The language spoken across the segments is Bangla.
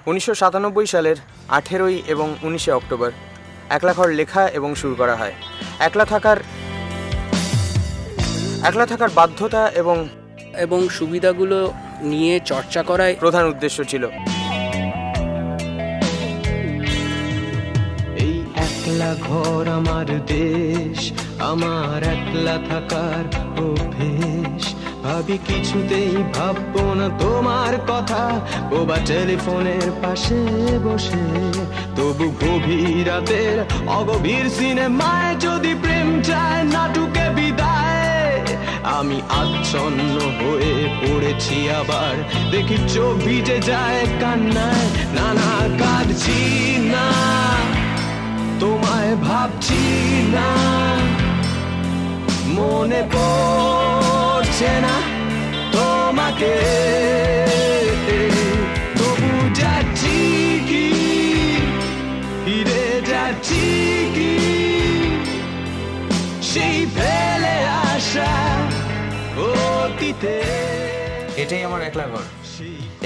1997 সালের 18 এবং 19 অক্টোবর একলা ঘর লেখা এবং শুরু করা হয়। একলা থাকার বাধ্যতা এবং সুবিধাগুলো নিয়ে চর্চা করাই প্রধান উদ্দেশ্য ছিল। এই একলা ঘর আমার দেশ, আমার একলা থাকার অভ্যেস। ভাবি কিছুতেই ভাববো না তোমার কথা, বোবা টেলিফোনের পাশে বসে। তবু গভীর রাতের অগভীর সিনেমায় যদি প্রেম চায় নাটুকে বিদায়, আমি আচ্ছন্ন হয়ে পড়েছি আবার, দেখি চোখ ভিজে যায় কান্নায়। না না কাঁদছি না, তোমায় ভাবছি না, মনে পড়ছে না তোমাকে। তবু যাচ্ছি কি, ফিরে যাচ্ছি কি সেই ফেলে আসা অতীতে। এটাই আমার একলা ঘর,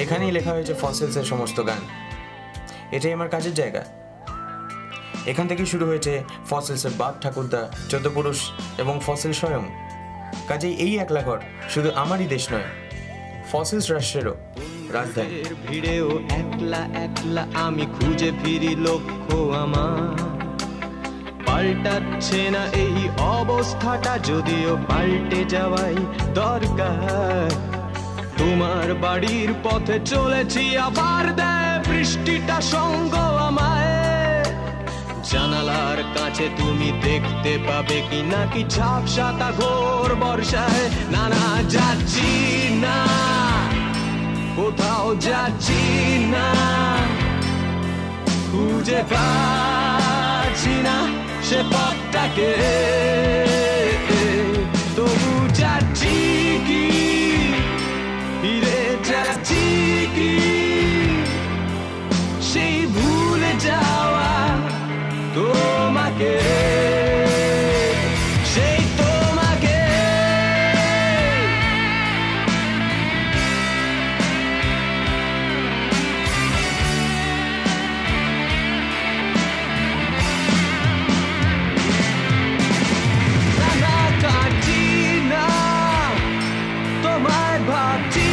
এখানেই লেখা হয়েছে ফসিলসের সমস্ত গান। এটাই আমার কাজের জায়গা, এখান থেকেই শুরু হয়েছে ফসিলসের বাপ ঠাকুরদা, 14 পুরুষ এবং ফসিল স্বয়ং। কাজেই এই একলা ঘর শুধু আমারই দেশ নয়, ফসিলস রাষ্ট্রেরও রাজধানী। ভিড়েও একলা একলা আমি খুঁজে ফিরি লক্ষ্য আমার। পাল্টাচ্ছে না এই অবস্থাটা, যদিও পাল্টে যাওয়াই দরকার। তোমার বাড়ির পথে চলেছি আবার, দেয় বৃষ্টিটা সঙ্গ আমায়। জানালার কাছে তুমি দেখতে পাবে কি নাকি ঝাপসাটা ঘোর বর্ষায়। না না যাচ্ছি না, কোথাও যাচ্ছি না, খুঁজে পাচ্ছি না সে পথটাকে। তবু যাচ্ছি কি, ফিরে যাচ্ছি কি সেই ভুলে যাওয়া তোমাকে, সেই তোমাকে। না কাটছি না, তোমায় ভাবছি